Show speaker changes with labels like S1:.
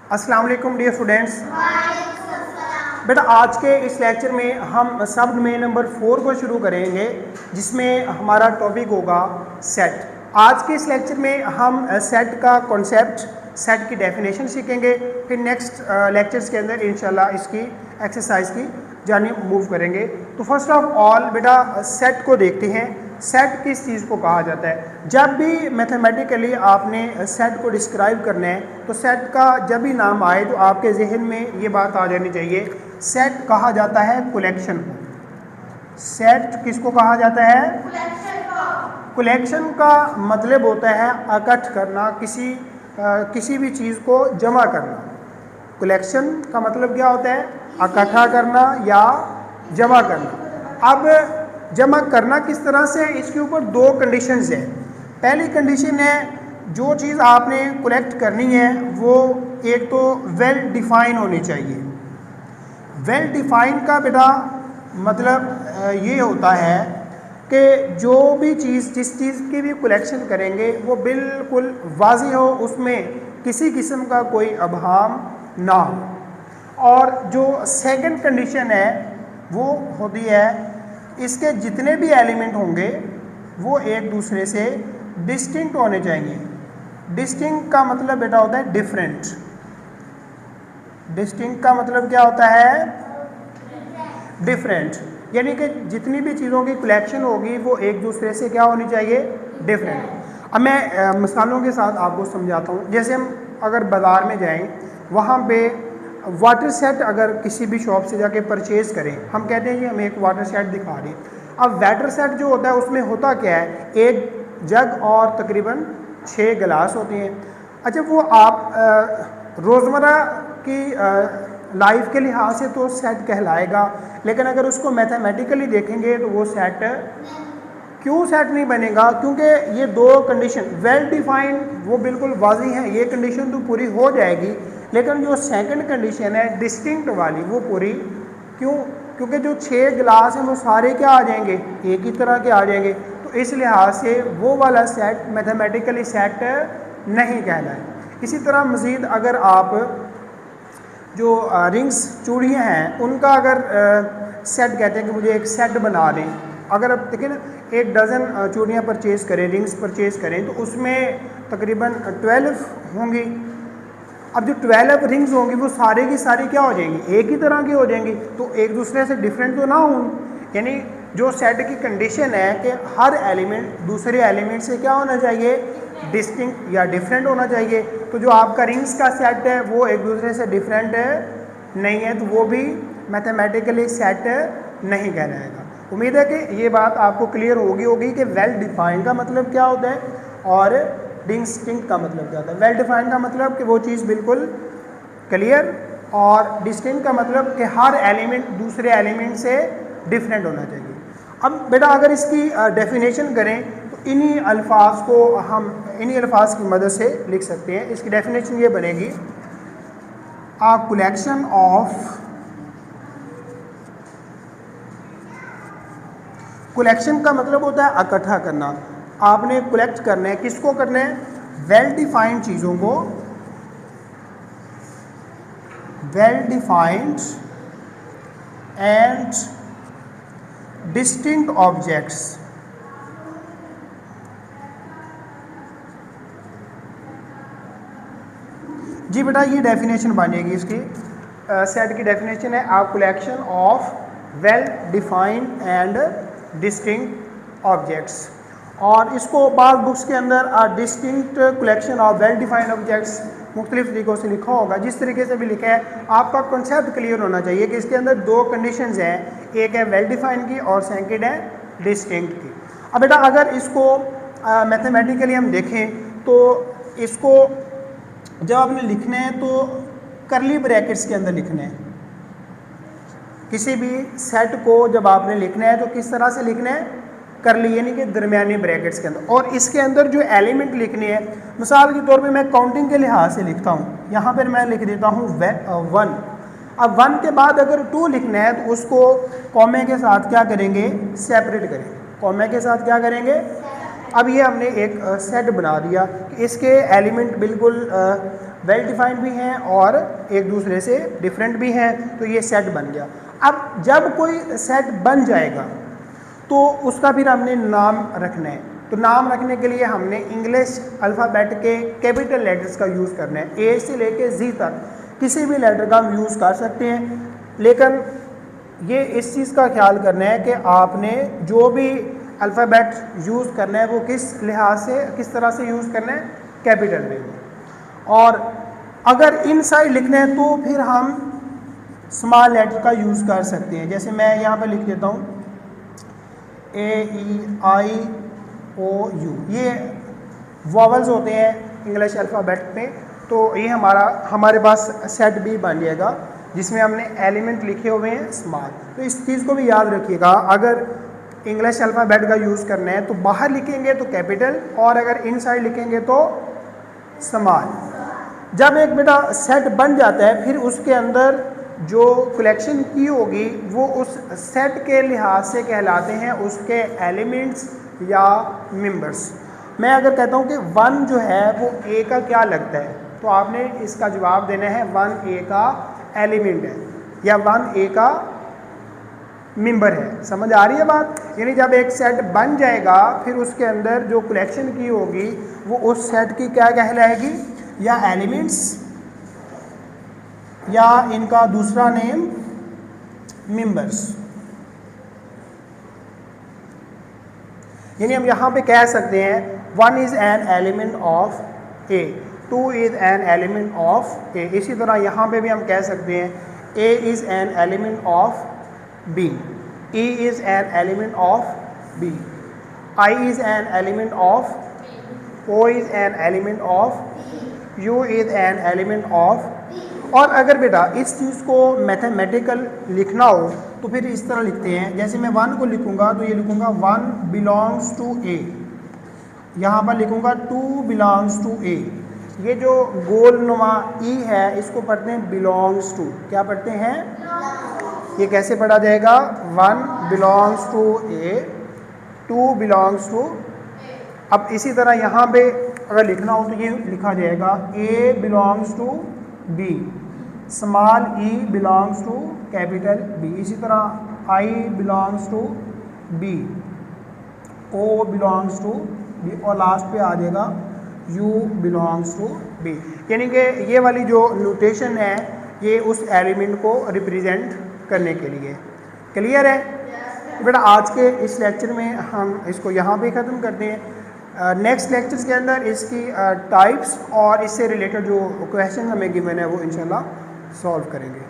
S1: अस्सलाम वालेकुम dear students. बेटा आज के इस लेक्चर में हम सब डोमेन नंबर 4 को शुरू करेंगे, जिसमें हमारा टॉपिक होगा सेट। आज के इस लेक्चर में हम सेट का कॉन्सेप्ट, सेट की डेफिनेशन सीखेंगे। फिर नेक्स्ट लेक्चर्स के अंदर इंशाल्लाह इसकी एक्सरसाइज की जानिब मूव करेंगे। तो फर्स्ट ऑफ ऑल बेटा सेट को देखते हैं। सेट किस चीज़ को कहा जाता है? जब भी मैथमेटिकली आपने सेट को डिस्क्राइब करना है तो सेट का जब भी नाम आए तो आपके जहन में ये बात आ जानी चाहिए, सेट कहा जाता है कलेक्शन को। सेट किसको कहा जाता है? कलेक्शन का मतलब होता है इकट्ठ करना, किसी भी चीज़ को जमा करना। कलेक्शन का मतलब क्या होता है? इकट्ठा करना या जमा करना। अब जमा करना किस तरह से, इसके ऊपर दो कंडीशंस हैं। पहली कंडीशन है, जो चीज़ आपने कलेक्ट करनी है वो एक तो वेल डिफाइन होनी चाहिए। वेल डिफाइन का बेटा मतलब ये होता है कि जो भी चीज़, जिस चीज़ की भी कलेक्शन करेंगे वो बिल्कुल वाज़ेह हो, उसमें किसी किस्म का कोई अबहम ना हो। और जो सेकंड कंडीशन है वो होती है, इसके जितने भी एलिमेंट होंगे वो एक दूसरे से डिस्टिंक्ट होने चाहिए। डिस्टिंक्ट का मतलब बेटा होता है डिफरेंट। डिस्टिंक्ट का मतलब क्या होता है? डिफरेंट। यानी कि जितनी भी चीज़ों की कलेक्शन होगी वो एक दूसरे से क्या होनी चाहिए? डिफरेंट। अब मैं मिसालों के साथ आपको समझाता हूँ। जैसे हम अगर बाज़ार में जाएं, वहाँ पे वाटर सेट अगर किसी भी शॉप से जाके परचेज़ करें, हम कहते हैं कि हमें एक वाटर सेट दिखा रही। अब वाटर सेट जो होता है उसमें होता क्या है? एक जग और तकरीबन 6 गिलास होते हैं। अच्छा, वो आप रोज़मर्रा की लाइफ के लिहाज से तो सेट कहलाएगा, लेकिन अगर उसको मैथमेटिकली देखेंगे तो वो सेट क्यों सेट नहीं बनेगा? क्योंकि ये दो कंडीशन, वेल डिफाइंड वो बिल्कुल वाज़ेह है, ये कंडीशन तो पूरी हो जाएगी, लेकिन जो सेकंड कंडीशन है डिस्टिंक्ट वाली वो पूरी क्यों? क्योंकि जो 6 गिलास हैं वो सारे क्या आ जाएंगे? एक ही तरह के आ जाएंगे। तो इस लिहाज से वो वाला सेट मैथमेटिकली सेट नहीं कहलाए। इसी तरह मज़ीद अगर आप जो रिंग्स, चूड़ियाँ हैं, उनका अगर सेट कहते हैं कि मुझे एक सेट बना दें, अगर आप देखें ना, 1 डज़न चूड़ियाँ परचेज़ करें, रिंग्स परचेज़ करें, तो उसमें तकरीबन 12 होंगी। अब जो 12 रिंग्स होंगी वो सारे की सारी क्या हो जाएंगी? एक ही तरह की हो जाएंगी, तो एक दूसरे से डिफरेंट तो ना हों। यानी जो सेट की कंडीशन है कि हर एलिमेंट दूसरे एलिमेंट से क्या होना चाहिए? डिस्टिंक्ट या डिफरेंट होना चाहिए। तो जो आपका रिंग्स का सेट है वो एक दूसरे से डिफरेंट नहीं है, तो वो भी मैथमेटिकली सेट नहीं कहलाएगा। उम्मीद है कि ये बात आपको क्लियर होगी कि वेल डिफाइंड का मतलब क्या होता है और डिस्टिंक्ट का मतलब क्या होता है। वेल डिफाइंड का मतलब कि वो चीज़ बिल्कुल क्लियर, और डिस्टिंक्ट का मतलब कि हर एलिमेंट दूसरे एलिमेंट से डिफरेंट होना चाहिए। अब बेटा अगर इसकी डेफिनेशन करें तो इन्हीं अल्फाज को हम इन्हीं अल्फाज की मदद से लिख सकते हैं। इसकी डेफिनेशन ये बनेगी, अ कलेक्शन ऑफ, कलेक्शन का मतलब होता है इकट्ठा करना। आपने कलेक्ट करना है, किसको करना है? वेल डिफाइंड चीज़ों को, well defined and distinct objects. जी बेटा ये डेफिनेशन बनेगी इसकी। सेट की डेफिनेशन है, a collection of well defined and distinct objects. और इसको बाद बुक्स के अंदर distinct collection of well defined objects मुख्तलिफ तरीक़ों से लिखा होगा। जिस तरीके से भी लिखा है आपका कॉन्सेप्ट क्लियर होना चाहिए कि इसके अंदर दो कंडीशंस हैं, एक है वेल डिफाइंड की और सेकंड है डिस्टिंक्ट की। अब बेटा अगर इसको मैथमेटिकली हम देखें तो इसको जब आपने लिखना है तो करली ब्रैकेट्स के अंदर लिखना है। किसी भी सेट को जब आपने लिखना है तो किस तरह से लिखना है? करली, यानी कि दरमियानी ब्रैकेट्स के अंदर। और इसके अंदर जो एलिमेंट लिखने हैं, मिसाल के तौर पे मैं काउंटिंग के लिहाज से लिखता हूँ, यहाँ पर मैं लिख देता हूँ 1। अब 1 के बाद अगर 2 लिखना है तो उसको कॉमे के साथ क्या करेंगे? सेपरेट करेंगे। कॉमे के साथ क्या करेंगे? अब ये हमने एक सेट बना दिया कि इसके एलिमेंट बिल्कुल वेल डिफाइंड भी हैं और एक दूसरे से डिफरेंट भी हैं, तो ये सेट बन गया। अब जब कोई सेट बन जाएगा तो उसका फिर हमने नाम रखना है। तो नाम रखने के लिए हमने इंग्लिश अल्फ़ाबेट के कैपिटल लेटर्स का यूज़ करना है। ए से लेके जी तक किसी भी लेटर का हम यूज़ कर सकते हैं, लेकिन ये इस चीज़ का ख्याल करना है कि आपने जो भी अल्फ़ाबेट यूज़ करना है वो किस लिहाज से, किस तरह से यूज़ करना है, कैपिटल में। और अगर इनसाइड लिखना है तो फिर हम स्मॉल लेटर का यूज़ कर सकते हैं। जैसे मैं यहाँ पर लिख देता हूँ AEIOU, ये वॉवल्स होते हैं इंग्लिश अल्फ़ाबेट में। तो ये हमारे पास सेट भी बन जाएगा जिसमें हमने एलिमेंट लिखे हुए हैं स्मॉल। तो इस चीज़ को भी याद रखिएगा, अगर इंग्लिश अल्फ़ाबेट का यूज़ करना है तो बाहर लिखेंगे तो कैपिटल, और अगर इनसाइड लिखेंगे तो स्मॉल। जब एक बेटा सेट बन जाता है फिर उसके अंदर जो कलेक्शन की होगी वो उस सेट के लिहाज से कहलाते हैं उसके एलिमेंट्स या मेंबर्स। मैं अगर कहता हूँ कि 1 जो है वो ए का क्या लगता है, तो आपने इसका जवाब देना है 1 ए का एलिमेंट है या 1 ए का मेंबर है। समझ आ रही है बात? यानी जब एक सेट बन जाएगा फिर उसके अंदर जो कलेक्शन की होगी वो उस सेट की क्या कहलाएगी, या एलिमेंट्स या इनका दूसरा नेम मेंबर्स। यानी हम यहाँ पे कह सकते हैं 1 is an element of A, 2 is an element of A. इसी तरह यहाँ पे भी हम कह सकते हैं A is an element of B, E is an element of B, I is an element of, O is an element of, U is an element of. और अगर बेटा इस चीज़ को मैथमेटिकल लिखना हो तो फिर इस तरह लिखते हैं। जैसे मैं 1 को लिखूंगा तो ये लिखूंगा 1 बिलोंग्स टू ए, यहाँ पर लिखूंगा 2 बिलोंग्स टू ए। ये जो गोल नुमा ई है इसको पढ़ते हैं बिलोंग्स टू। क्या पढ़ते हैं? ये कैसे पढ़ा जाएगा? 1 belongs to A, 2 belongs to. अब इसी तरह यहाँ पे अगर लिखना हो तो ये लिखा जाएगा A belongs to B, small E belongs to capital B. इसी तरह I belongs to B, O belongs to B, और लास्ट पे आ जाएगा यू बिलोंग्स टू बी। यानी कि ये वाली जो नोटेशन है ये उस एलिमेंट को रिप्रेजेंट करने के लिए। क्लियर है बेटा? आज के इस लेक्चर में हम इसको यहाँ पे ख़त्म करते हैं। नेक्स्ट लेक्चर्स के अंदर इसकी टाइप्स और इससे रिलेटेड जो क्वेश्चन हमें गिवन है वो इंशाल्लाह सॉल्व करेंगे।